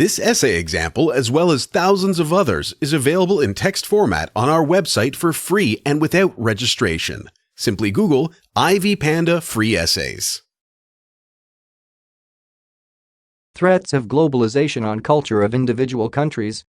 This essay example, as well as thousands of others, is available in text format on our website for free and without registration. Simply Google Ivy Panda Free Essays. Threats of globalization on culture of individual countries.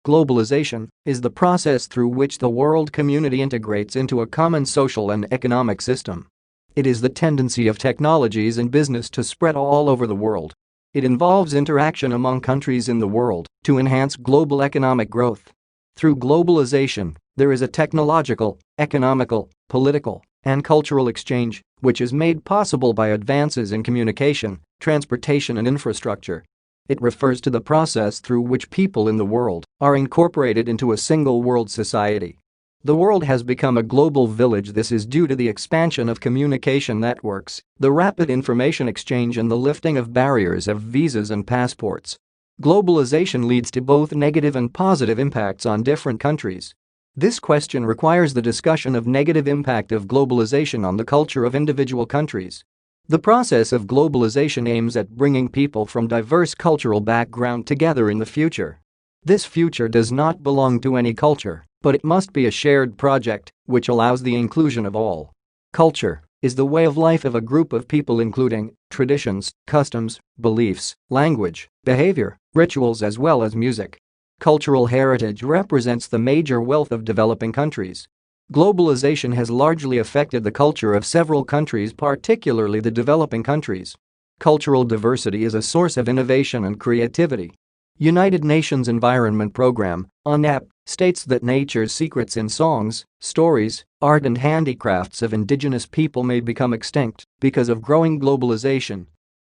Globalization is the process through which the world community integrates into a common social and economic system. It is the tendency of technologies and business to spread all over the world. It involves interaction among countries in the world to enhance global economic growth. Through globalization, there is a technological, economical, political, and cultural exchange, which is made possible by advances in communication, transportation and infrastructure. It refers to the process through which people in the world are incorporated into a single world society. The world has become a global village. This is due to the expansion of communication networks, the rapid information exchange and the lifting of barriers of visas and passports. Globalization leads to both negative and positive impacts on different countries. This question requires the discussion of negative impact of globalization on the culture of individual countries. The process of globalization aims at bringing people from diverse cultural background together in the future. This future does not belong to any culture, but it must be a shared project which allows the inclusion of all. Culture is the way of life of a group of people, including traditions, customs, beliefs, language, behavior, rituals as well as music. Cultural heritage represents the major wealth of developing countries. Globalization has largely affected the culture of several countries, particularly the developing countries. Cultural diversity is a source of innovation and creativity. United Nations Environment Programme, UNEP, states that nature's secrets in songs, stories, art and handicrafts of indigenous people may become extinct because of growing globalization.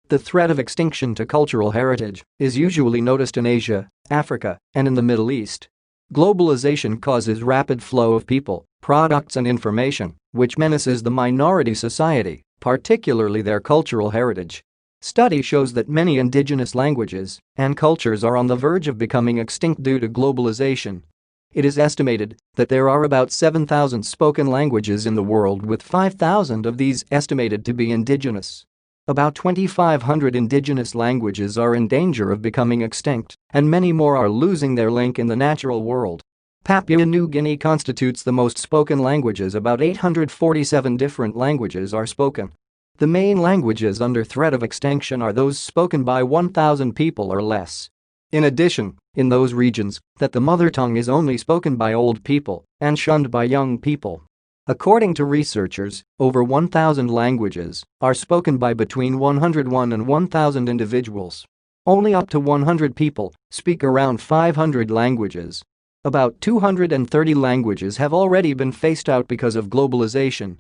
The threat of extinction to cultural heritage is usually noticed in Asia, Africa, and in the Middle East. Globalization causes rapid flow of people, products and information, which menaces the minority society, particularly their cultural heritage. Study shows that many indigenous languages and cultures are on the verge of becoming extinct due to globalization. It is estimated that there are about 7,000 spoken languages in the world, with 5,000 of these estimated to be indigenous. About 2,500 indigenous languages are in danger of becoming extinct, and many more are losing their link in the natural world. Papua New Guinea constitutes the most spoken languages. About 847 different languages are spoken. The main languages under threat of extinction are those spoken by 1,000 people or less. In addition, in those regions that the mother tongue is only spoken by old people and shunned by young people. According to researchers, over 1,000 languages are spoken by between 101 and 1,000 individuals. Only up to 100 people speak around 500 languages. About 230 languages have already been phased out because of globalization.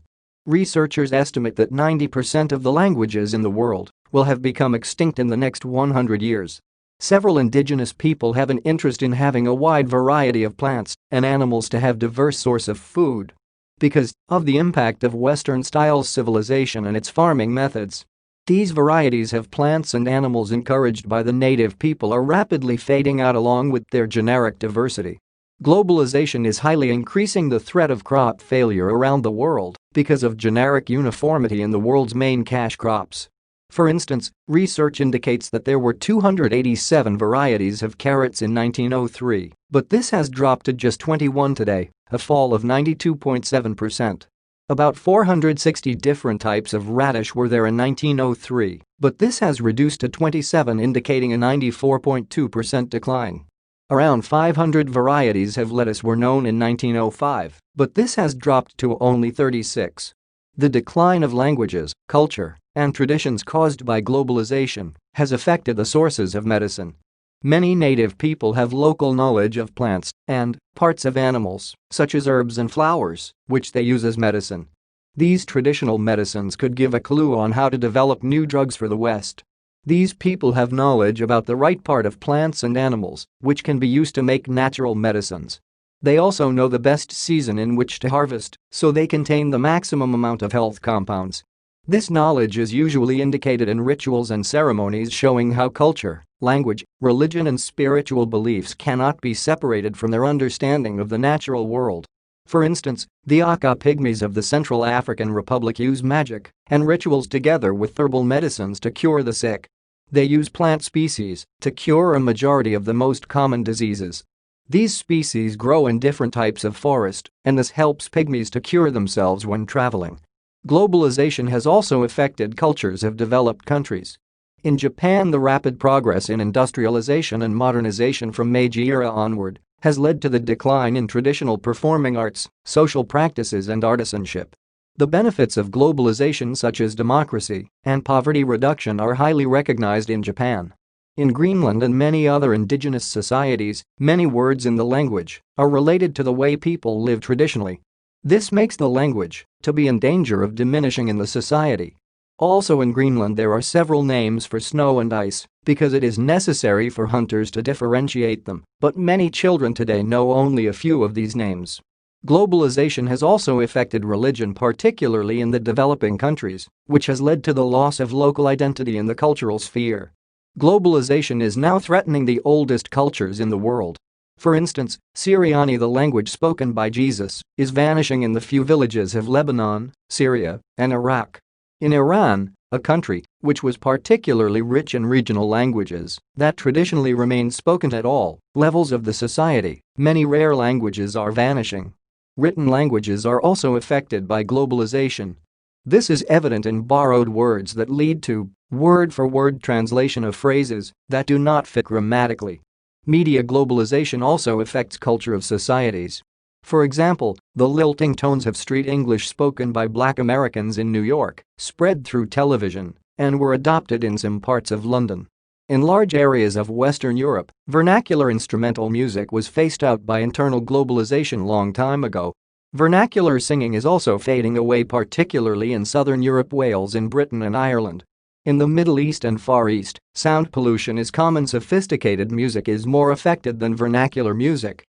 Researchers estimate that 90% of the languages in the world will have become extinct in the next 100 years. Several indigenous people have an interest in having a wide variety of plants and animals to have diverse source of food. Because of the impact of Western-style civilization and its farming methods, these varieties of plants and animals encouraged by the native people are rapidly fading out along with their generic diversity. Globalization is highly increasing the threat of crop failure around the world because of generic uniformity in the world's main cash crops. For instance, research indicates that there were 287 varieties of carrots in 1903, but this has dropped to just 21 today, a fall of 92.7%. About 460 different types of radish were there in 1903, but this has reduced to 27, indicating a 94.2% decline. Around 500 varieties of lettuce were known in 1905, but this has dropped to only 36. The decline of languages, culture, and traditions caused by globalization has affected the sources of medicine. Many native people have local knowledge of plants and parts of animals, such as herbs and flowers, which they use as medicine. These traditional medicines could give a clue on how to develop new drugs for the West. These people have knowledge about the right part of plants and animals, which can be used to make natural medicines. They also know the best season in which to harvest, so they contain the maximum amount of health compounds. This knowledge is usually indicated in rituals and ceremonies showing how culture, language, religion and spiritual beliefs cannot be separated from their understanding of the natural world. For instance, the Aka Pygmies of the Central African Republic use magic and rituals together with herbal medicines to cure the sick. They use plant species to cure a majority of the most common diseases. These species grow in different types of forest, and this helps pygmies to cure themselves when traveling. Globalization has also affected cultures of developed countries. In Japan, the rapid progress in industrialization and modernization from Meiji era onward has led to the decline in traditional performing arts, social practices and artisanship. The benefits of globalization, such as democracy and poverty reduction, are highly recognized in Japan. In Greenland and many other indigenous societies, many words in the language are related to the way people live traditionally. This makes the language to be in danger of diminishing in the society. Also in Greenland there are several names for snow and ice because it is necessary for hunters to differentiate them, but many children today know only a few of these names. Globalization has also affected religion, particularly in the developing countries, which has led to the loss of local identity in the cultural sphere. Globalization is now threatening the oldest cultures in the world. For instance, Syriani, the language spoken by Jesus, is vanishing in the few villages of Lebanon, Syria, and Iraq. In Iran, a country which was particularly rich in regional languages that traditionally remained spoken at all levels of the society, many rare languages are vanishing. Written languages are also affected by globalization. This is evident in borrowed words that lead to word-for-word translation of phrases that do not fit grammatically. Media globalization also affects culture of societies. For example, the lilting tones of street English spoken by Black Americans in New York spread through television and were adopted in some parts of London. In large areas of Western Europe, vernacular instrumental music was phased out by internal globalization long time ago. Vernacular singing is also fading away, particularly in Southern Europe, Wales, in Britain and Ireland. In the Middle East and Far East, sound pollution is common. Sophisticated music is more affected than vernacular music.